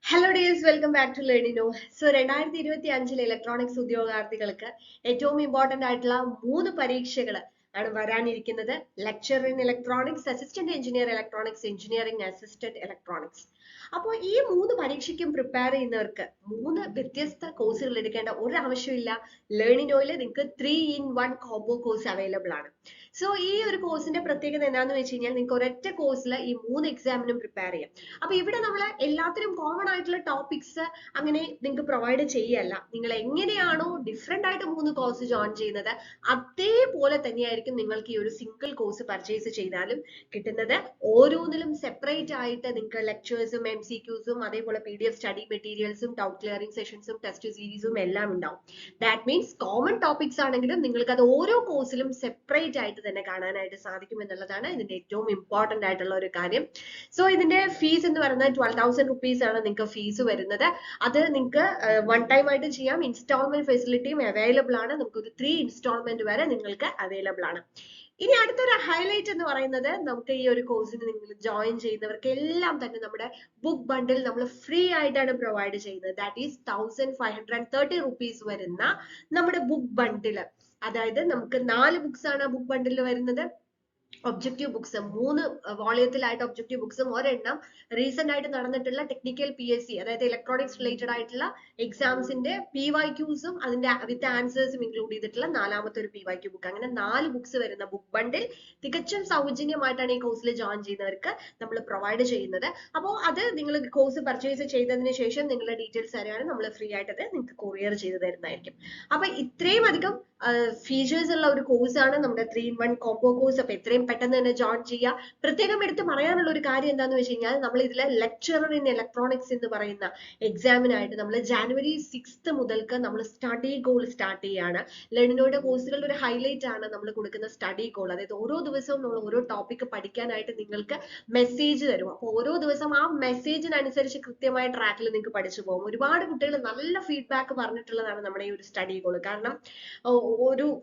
Hello dears, welcome back to Learnino. So 2025 electronics ഉദ്യോഗാർത്ഥികൾക്ക് ഏറ്റവും important ആയിട്ടുള്ള 3 പരീക്ഷകൾ ആണ് വരാനിരിക്കുന്നത്. Lecture in electronics, assistant engineer electronics, engineering assistant electronics. അപ്പോൾ ഈ 3 പരീക്ഷയ്ക്കും പ്രിപ്പയർ ചെയ്യുന്നവർക്ക് 3 വ്യത്യസ്ത കോഴ്സുകൾ എടുക്കേണ്ട ഒരു ആവശ്യമില്ല. ലേണിനോയിൽ നിങ്ങൾക്ക് 3-in-1 കോംബോ കോഴ്സ് അവൈലബിൾ ആണ്. സോ ഈ ഒരു കോഴ്സിന്റെ പ്രത്യേകത എന്താണെന്ന് വെച്ച് കഴിഞ്ഞാൽ നിങ്ങൾക്ക് ഒരൊറ്റ കോഴ്സിൽ ഈ 3 എക്സാമിനും പ്രിപ്പയർ ചെയ്യാം. അപ്പൊ ഇവിടെ നമ്മൾ എല്ലാത്തിനും കോമൺ ആയിട്ടുള്ള ടോപ്പിക്സ് അങ്ങനെ നിങ്ങൾക്ക് പ്രൊവൈഡ് ചെയ്യല്ല. നിങ്ങൾ എങ്ങനെയാണോ ഡിഫറെന്റ് ആയിട്ട് 3 കോഴ്സ് ജോയിൻ ചെയ്യുന്നത് അതേപോലെ തന്നെയായിരിക്കും നിങ്ങൾക്ക് ഈ ഒരു സിംഗിൾ കോഴ്സ് പർച്ചേസ് ചെയ്താലും കിട്ടുന്നത്. ഓരോന്നിലും സെപ്പറേറ്റ് ആയിട്ട് നിങ്ങൾക്ക് ലെക്ചേഴ്സും MCQസും അതേപോലെ PDF സ്റ്റഡി മെറ്റീരിയൽസും ഡൗട്ട് ക്ലിയറിംഗ് സെഷൻസും ടെസ്റ്റ് സീരീസും എല്ലാം ഉണ്ടാവും. ദാറ്റ് മീൻസ് കോമൺ ടോപ്പിക്സ് ആണെങ്കിലും നിങ്ങൾക്ക് അത് ഓരോ കോഴ്സിലും സെപ്പറേറ്റ് ആയിട്ട് തന്നെ കാണാനായിട്ട് സാധിക്കും എന്നുള്ളതാണ് ഇതിന്റെ ഏറ്റവും ഇമ്പോർട്ടന്റ് ആയിട്ടുള്ള ഒരു കാര്യം. സോ ഇതിന്റെ ഫീസ് എന്ന് പറയുന്നത് 12,000 റുപ്പീസ് ആണ് നിങ്ങൾക്ക് ഫീസ് വരുന്നത്. അത് നിങ്ങൾക്ക് വൺ ടൈം ആയിട്ട് ചെയ്യാം. ഇൻസ്റ്റാൾമെന്റ് ഫെസിലിറ്റിയും അവൈലബിൾ ആണ്. നമുക്ക് ഒരു 3 ഇൻസ്റ്റാൾമെന്റ് വരെ നിങ്ങൾക്ക് അവൈലബിൾ ആണ്. ഇനി അടുത്തൊരു ഹൈലൈറ്റ് എന്ന് പറയുന്നത് നമുക്ക് ഈ ഒരു കോഴ്സിന് നിങ്ങൾ ജോയിൻ ചെയ്യുന്നവർക്ക് എല്ലാം തന്നെ നമ്മുടെ ബുക്ക് ബണ്ടിൽ നമ്മൾ ഫ്രീ ആയിട്ടാണ് പ്രൊവൈഡ് ചെയ്യുന്നത്. ദാറ്റ് ഈസ് 1,530 റുപ്പീസ് വരുന്ന നമ്മുടെ ബുക്ക് ബണ്ടിൽ. അതായത് നമുക്ക് 4 ബുക്സ് ആണ് ബുക്ക് ബണ്ടിൽ വരുന്നത്. ഒബ്ജക്റ്റീവ് ബുക്സ് 3 വോളിയത്തിലായിട്ട് ഒബ്ജക്റ്റീവ് ബുക്സും ഒരെണ്ണം റീസെന്റ് ആയിട്ട് നടന്നിട്ടുള്ള ടെക്നിക്കൽ PSC അതായത് ഇലക്ട്രോണിക്സ് റിലേറ്റഡ് ആയിട്ടുള്ള എക്സാംസിന്റെ PYQസും അതിന്റെ വിത്ത് ആൻസേഴ്സും ഇൻക്ലൂഡ് ചെയ്തിട്ടുള്ള 4ാമത്തെ ഒരു PYQ ബുക്ക്. അങ്ങനെ 4 ബുക്സ് വരുന്ന ബുക്ക് ബണ്ടിൽ തികച്ചും സൗജന്യമായിട്ടാണ് ഈ കോഴ്സിൽ ജോയിൻ ചെയ്യുന്നവർക്ക് നമ്മൾ പ്രൊവൈഡ് ചെയ്യുന്നത്. അപ്പോൾ അത് നിങ്ങൾ കോഴ്സ് പർച്ചേസ് ചെയ്തതിന് ശേഷം നിങ്ങളുടെ ഡീറ്റെയിൽസ് അറിയാനും നമ്മൾ ഫ്രീ ആയിട്ട് അത് നിങ്ങൾക്ക് കൊറിയർ ചെയ്ത് തരുന്നതായിരിക്കും. അപ്പൊ ഇത്രയും അധികം ഫീച്ചേഴ്സ് ഉള്ള ഒരു കോഴ്സാണ് നമ്മുടെ 3-in-1 കോംബോ കോഴ്സ്. അപ്പൊ എത്രയും പെട്ടെന്ന് തന്നെ ജോയിൻ ചെയ്യുക. പ്രത്യേകം എടുത്ത് പറയാനുള്ള ഒരു കാര്യം എന്താണെന്ന് വെച്ച് കഴിഞ്ഞാൽ നമ്മൾ ഇതിലെ ലെക്ചറർ ഇൻ ഇലക്ട്രോണിക്സ് എന്ന് പറയുന്ന എക്സാമിനായിട്ട് നമ്മൾ ജാനുവരി 6 മുതൽക്ക് നമ്മൾ സ്റ്റഡി ഗോൾ സ്റ്റാർട്ട് ചെയ്യാണ്. ലേണിനോയുടെ കോഴ്സുകളുടെ ഒരു ഹൈലൈറ്റ് ആണ് നമ്മൾ കൊടുക്കുന്ന സ്റ്റഡി ഗോൾ. അതായത് ഓരോ ദിവസവും നമ്മൾ ഓരോ ടോപ്പിക് പഠിക്കാനായിട്ട് നിങ്ങൾക്ക് മെസ്സേജ് തരും. അപ്പോൾ ഓരോ ദിവസം ആ മെസ്സേജിനനുസരിച്ച് കൃത്യമായ ട്രാക്കിൽ നിങ്ങൾക്ക് പഠിച്ചു പോകും. ഒരുപാട് കുട്ടികൾ നല്ല ഫീഡ്ബാക്ക് പറഞ്ഞിട്ടുള്ളതാണ് നമ്മുടെ ഈ ഒരു സ്റ്റഡി ഗോൾ. കാരണം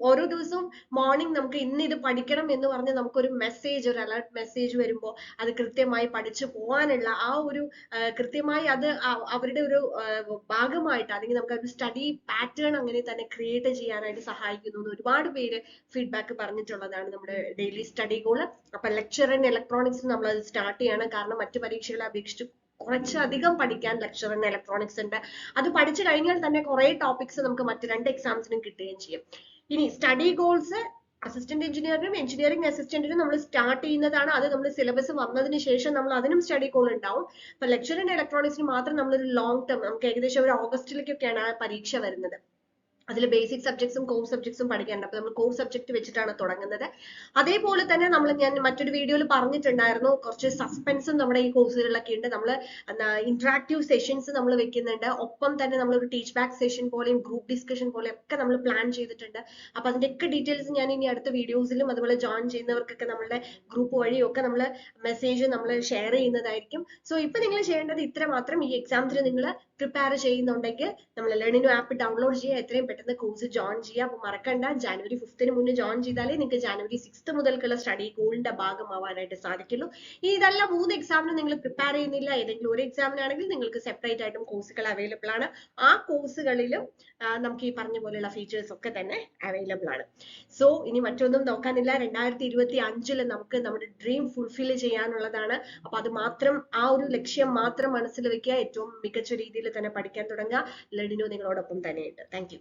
ഓരോ ദിവസവും മോർണിംഗ് നമുക്ക് ഇന്ന് ഇത് പഠിക്കണം എന്ന് പറഞ്ഞ് നമുക്കൊരു മെസ്സേജ്, ഒരു അലർട്ട് മെസ്സേജ് വരുമ്പോൾ അത് കൃത്യമായി പഠിച്ചു പോകാനുള്ള ആ ഒരു കൃത്യമായി അത് അവരുടെ ഒരു ഭാഗമായിട്ട് അല്ലെങ്കിൽ നമുക്ക് ഒരു സ്റ്റഡി പാറ്റേൺ അങ്ങനെ തന്നെ ക്രിയേറ്റ് ചെയ്യാനായിട്ട് സഹായിക്കുന്നു എന്ന് ഒരുപാട് പേര് ഫീഡ്ബാക്ക് പറഞ്ഞിട്ടുള്ളതാണ് നമ്മുടെ ഡെയിലി സ്റ്റഡി ഗോൾ. അപ്പൊ ലെക്ചർ ഇൻ ഇലക്ട്രോണിക്സ് നമ്മൾ അത് സ്റ്റാർട്ട് ചെയ്യണം. കാരണം മറ്റു പരീക്ഷകളെ അപേക്ഷിച്ച് കുറച്ചധികം പഠിക്കാൻ ലെക്ചർ ഇൻ ഇലക്ട്രോണിക്സ് ഉണ്ട്. അത് പഠിച്ചു കഴിഞ്ഞാൽ തന്നെ കുറെ ടോപ്പിക്സ് നമുക്ക് മറ്റ് 2 എക്സാംസിനും കിട്ടുകയും ചെയ്യും. ഇനി സ്റ്റഡി ഗോൾസ് അസിസ്റ്റന്റ് എഞ്ചിനീയറിനും എഞ്ചിനീയറിംഗ് അസിസ്റ്റന്റിനും നമ്മൾ സ്റ്റാർട്ട് ചെയ്യുന്നതാണ്. അത് നമ്മൾ സിലബസ് വന്നതിന് ശേഷം നമ്മൾ അതിനും സ്റ്റഡി ഗോൾ ഉണ്ടാവും. അപ്പൊ ലെക്ചർ ഇൻ ഇലക്ട്രോണിക്സിന് മാത്രം നമ്മളൊരു ലോങ് ടേം നമുക്ക് ഏകദേശം ഒരു ഓഗസ്റ്റിലേക്കൊക്കെയാണ് ആ പരീക്ഷ വരുന്നത്. അതിൽ ബേസിക് സബ്ജക്ട്സും കോർ സബ്ജക്ട്സും പഠിക്കാനുണ്ട്. അപ്പൊ നമ്മൾ കോർ സബ്ജക്ട് വെച്ചിട്ടാണ് തുടങ്ങുന്നത്. അതേപോലെ തന്നെ ഞാൻ മറ്റൊരു വീഡിയോയിൽ പറഞ്ഞിട്ടുണ്ടായിരുന്നു കുറച്ച് സസ്പെൻസും നമ്മുടെ ഈ കോഴ്സുകളിലൊക്കെ ഉണ്ട്. നമ്മൾ ഇന്ററാക്റ്റീവ് സെഷൻസ് നമ്മൾ വെക്കുന്നുണ്ട്. ഒപ്പം തന്നെ നമ്മൾ ഒരു ടീച്ച് ബാക്ക് സെഷൻ പോലെയും ഗ്രൂപ്പ് ഡിസ്കഷൻ പോലെയും ഒക്കെ നമ്മൾ പ്ലാൻ ചെയ്തിട്ടുണ്ട്. അപ്പൊ അതിന്റെയൊക്കെ ഡീറ്റെയിൽസ് ഞാൻ ഇനി അടുത്ത വീഡിയോസിലും അതുപോലെ ജോയിൻ ചെയ്യുന്നവർക്കൊക്കെ നമ്മളുടെ ഗ്രൂപ്പ് വഴിയൊക്കെ നമ്മൾ മെസ്സേജ് നമ്മൾ ഷെയർ ചെയ്യുന്നതായിരിക്കും. സോ ഇപ്പൊ നിങ്ങൾ ചെയ്യേണ്ടത് ഇത്ര മാത്രം. ഈ എക്സാംസിന് നിങ്ങൾ പ്രിപ്പയർ ചെയ്യുന്നുണ്ടെങ്കിൽ നമ്മൾ ലേണിനോ ആപ്പ് ഡൗൺലോഡ് ചെയ്യുക. എത്രയും പെട്ടെന്ന് കോഴ്സ് ജോയിൻ ചെയ്യുക. അപ്പൊ മറക്കണ്ട, ജാനുവരി 5 മുന്നേ ജോയിൻ ചെയ്താലേ നിങ്ങൾക്ക് ജാനുവരി 6 മുതൽക്കുള്ള സ്റ്റഡി ഗോളിന്റെ ഭാഗമാവാനായിട്ട് സാധിക്കുള്ളൂ. ഈ ഇതല്ല 3 എക്സാമിന് നിങ്ങൾ പ്രിപ്പയർ ചെയ്യുന്നില്ല, ഏതെങ്കിലും ഒരു എക്സാമിനാണെങ്കിൽ നിങ്ങൾക്ക് സെപ്പറേറ്റ് ആയിട്ടും കോഴ്സുകൾ അവൈലബിൾ ആണ്. ആ കോഴ്സുകളിലും നമുക്ക് ഈ പറഞ്ഞ പോലെയുള്ള ഫീച്ചേഴ്സ് ഒക്കെ തന്നെ അവൈലബിൾ ആണ്. സോ ഇനി മറ്റൊന്നും നോക്കാനില്ല. 2025 നമുക്ക് നമ്മുടെ ഡ്രീം ഫുൾഫിൽ ചെയ്യാനുള്ളതാണ്. അപ്പൊ അത് മാത്രം, ആ ഒരു ലക്ഷ്യം മാത്രം മനസ്സിൽ വെക്കുക. ഏറ്റവും മികച്ച രീതിയിൽ തന്നെ പഠിക്കാൻ തുടങ്ങുക. ലേണിനോ നിങ്ങളോടൊപ്പം തന്നെയുണ്ട്. Thank you.